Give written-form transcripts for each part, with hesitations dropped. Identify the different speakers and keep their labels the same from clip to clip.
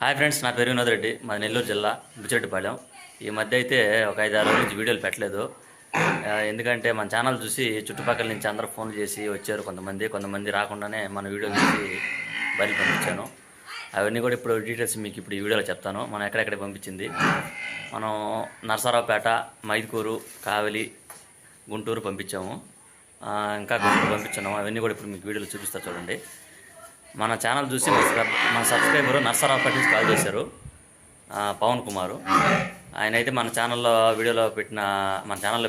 Speaker 1: Hi friends, నా పేరు వినోద్ రెడ్డి. మాది నెల్లూరు జిల్లా బుచ్చిరెడ్డిపాళెం. ఈ మధ్య అయితే ఒక 5-6 రోజుల నుంచి వీడియోలు పెట్టలేదు. ఎందుకంటే మన ఛానల్ చూసి చుట్టుపక్కల నుంచి అందరూ ఫోన్ చేసి వచ్చారు. కొంతమంది రాకుండానే మన వీడియోలు చూసి బయలు పంపించాను. అవన్నీ కూడా ఇప్పుడు డీటెయిల్స్ మీకు ఇప్పుడు ఈ వీడియోలో చెప్తాను. మనం ఎక్కడెక్కడ పంపించింది. మనం నరసరావుపేట, మైదుకూరు, కావలి, గుంటూరు పంపించాము. ఇంకా గుంటూరు పంపించాము. అవన్నీ కూడా ఇప్పుడు మీకు వీడియోలో చూపిస్తా చూడండి. మన ఛానల్ చూసి మన సబ్స్క్రైబరు నర్సరావుపేట నుంచి కాల్ చేశారు, పవన్ కుమారు. ఆయన అయితే మన ఛానల్లో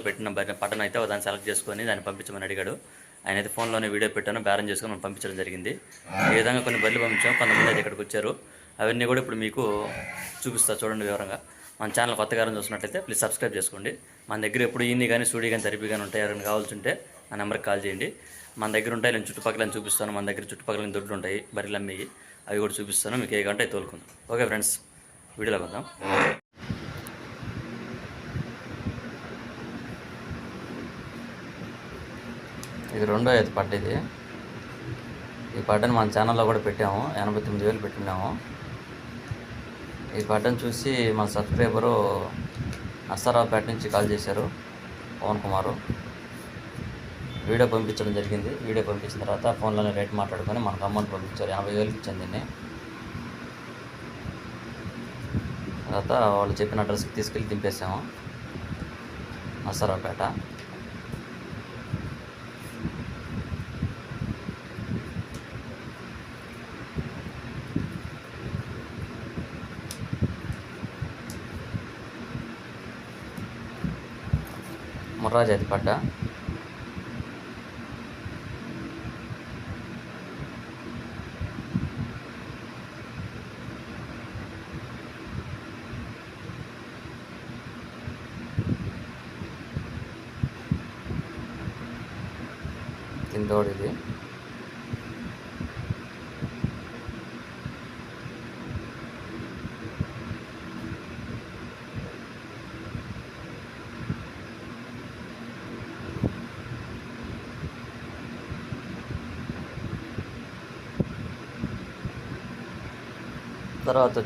Speaker 1: పెట్టిన పట్టణ అయితే దాన్ని సెలెక్ట్ చేసుకొని దాన్ని పంపించమని అడిగాడు. ఆయన అయితే ఫోన్లోనే వీడియో పెట్టాను, బేరం చేసుకొని మనం పంపించడం జరిగింది. ఈ విధంగా కొన్ని బళ్ళు పంపించాము. కొంతమంది అయితే ఇక్కడికి వచ్చారు. అవన్నీ కూడా ఇప్పుడు మీకు చూపిస్తా చూడండి వివరంగా. మన ఛానల్ కొత్తగా చూసినట్లయితే ప్లీజ్ సబ్స్క్రైబ్ చేసుకోండి. మన దగ్గర ఎప్పుడు ఈన్ని కానీ స్టూడియో కానీ థెరపీ కానీ ఉంటాయి. ఎవరైనా కావాల్సి ఉంటే ఆ నెంబర్కి కాల్ చేయండి. మన దగ్గర ఉంటాయి. నేను చుట్టుపక్కల చూపిస్తాను. మన దగ్గర చుట్టుపక్కల దొడ్లు ఉంటాయి, బర్రెలు అమ్మేవి. అవి కూడా చూపిస్తాను. మీకు ఏ గంట తోలుకుందాం. ఓకే ఫ్రెండ్స్, వీడియోలోకి వద్దాం. ఇది రెండో అయితే పట్ట. ఈ పట్టని మన ఛానల్లో కూడా పెట్టాము. 89,000 పెట్టినాము. ఈ పట్టను చూసి మన సబ్స్క్రైబరు నర్సరావుపేట నుంచి కాల్ చేశారు, పవన్ కుమారు. వీడియో పంపించడం జరిగింది. వీడియో పంపించిన తర్వాత ఫోన్లోనే రేట్ మాట్లాడుకొని మనకు అమౌంట్ పంపించారు. 80,000 ఇచ్చాను దీన్ని. తర్వాత వాళ్ళు చెప్పిన అడ్రస్కి తీసుకెళ్ళి దింపేసాము, నర్సరావుపేట. ముర్రాజాతి పడ్డ. తిందోడు ఇది. తర్వాత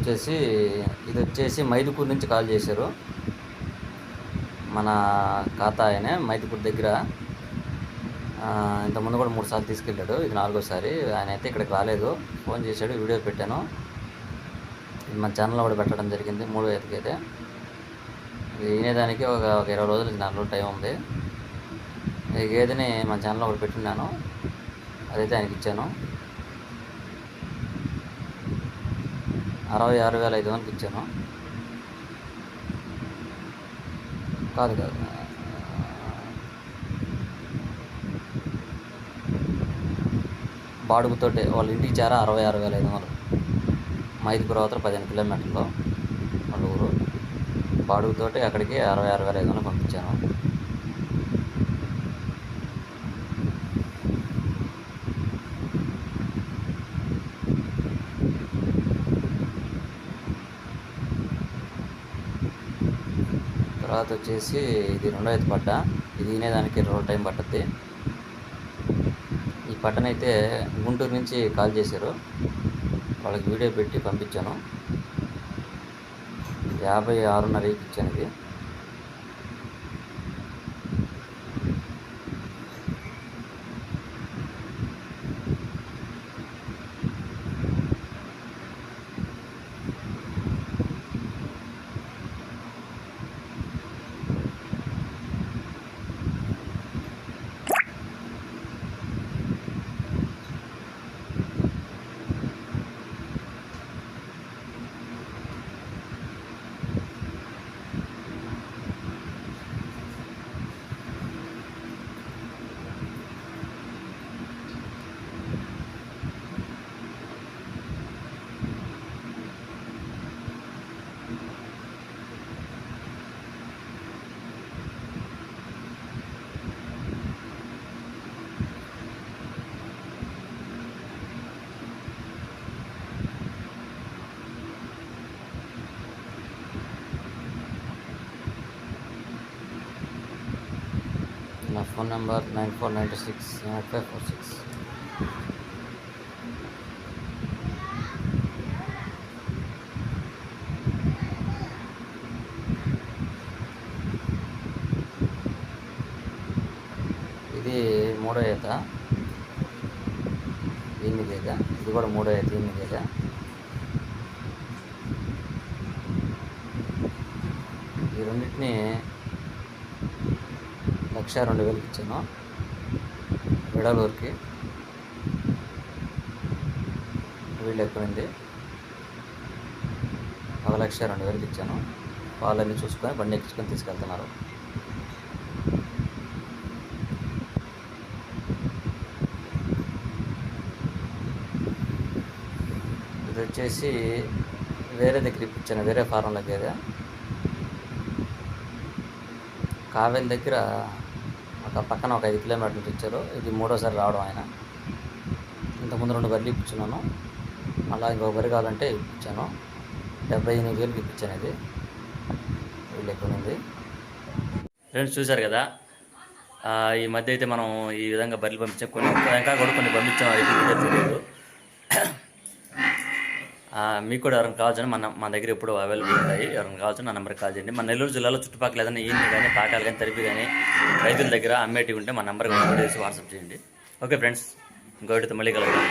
Speaker 1: ఇది వచ్చేసి మైదుకూరు నుంచి కాల్ చేశారు. మన ఖాతా ఆయనే మైదుకూరు దగ్గర. ఇంతకుముందు కూడా 3 సార్లు తీసుకెళ్ళాడు. ఇది 4వసారి. ఆయన అయితే ఇక్కడికి రాలేదు. ఫోన్ చేశాడు, వీడియో పెట్టాను. ఇది మన ఛానల్లో కూడా పెట్టడం జరిగింది. 3వ అయితే ఇది వినేదానికి ఒక 20 రోజులు 4 రోజులు టైం ఉంది. ఈ గేదెని మన ఛానల్లో కూడా పెట్టున్నాను. అదైతే ఆయనకి ఇచ్చాను. 66,500 ఇచ్చాను. కాదు బాడుగుతోటే వాళ్ళ ఇంటికి చేరా 66,500. మైదుకూరు అవతల 15 కిలోమీటర్లు వాళ్ళ ఊరు. బాడుగుతోటి అక్కడికి 66,500 పంపించాను. తర్వాత ఇది రెండో అయితే పట్ట. ఇది వినేదానికి 2 రోజులు టైం పట్టుద్ది. ఈ పట్టనైతే గుంటూరు నుంచి కాల్ చేశారు. వాళ్ళకి వీడియో పెట్టి పంపించాను. 56.5 ఇచ్చాను ఇది. నా ఫోన్ నెంబర్ 94968546. మూడో ఈత ఈయన గేదె, ఇది కూడా మూడో ఈత ఈయన గేదె. ఈ రెండింటిని 1,02,000 ఇచ్చాను విడలూరుకి. వీళ్ళు ఎక్కువైంది 1,02,000 ఇచ్చాను. వాళ్ళని చూసుకొని బండి ఎక్కించుకొని తీసుకెళ్తున్నారు. ఇది వచ్చేసి వేరే దగ్గర ఇప్పించాను, వేరే ఫారంలో గేదె. కావేలి దగ్గర ఒక పక్కన ఒక 5 కిలోమీటర్ల నుంచి ఇచ్చారు. ఇది మూడోసారి రావడం ఆయన. ఇంతకుముందు 2 బర్రెలు ఇప్పించున్నాను, అలా ఇంకొక బర్రె కావాలంటే ఇప్పించాను. 78,000 ఇప్పించాను. ఇది వీళ్ళు ఎక్కువైంది. ఫ్రెండ్స్ చూశారు కదా, ఈ మధ్య అయితే మనం ఈ విధంగా బర్రెలు పంపించాం. ఇంకా కూడా కొన్ని పంపించాం, అయితే తెలియదు. మీకు కూడా ఎవరైనా కావాల్సిన మన దగ్గర ఎప్పుడు అవైలబుల్ ఉంటాయి. ఎవరైనా కావాల్సిన నా నెంబర్కి కాల్ చేయండి. మన నెల్లూరు జిల్లాలో చుట్టుపక్కల ఏదైనా ఈయన కానీ పాకాలు కానీ తరిపి కానీ రైతుల దగ్గర అమ్మేటివి ఉంటే మన నెంబర్కి వేసి వాట్సాప్ చేయండి. ఓకే ఫ్రెండ్స్, ఇంకోటితో మళ్ళీ కలుగుతాం.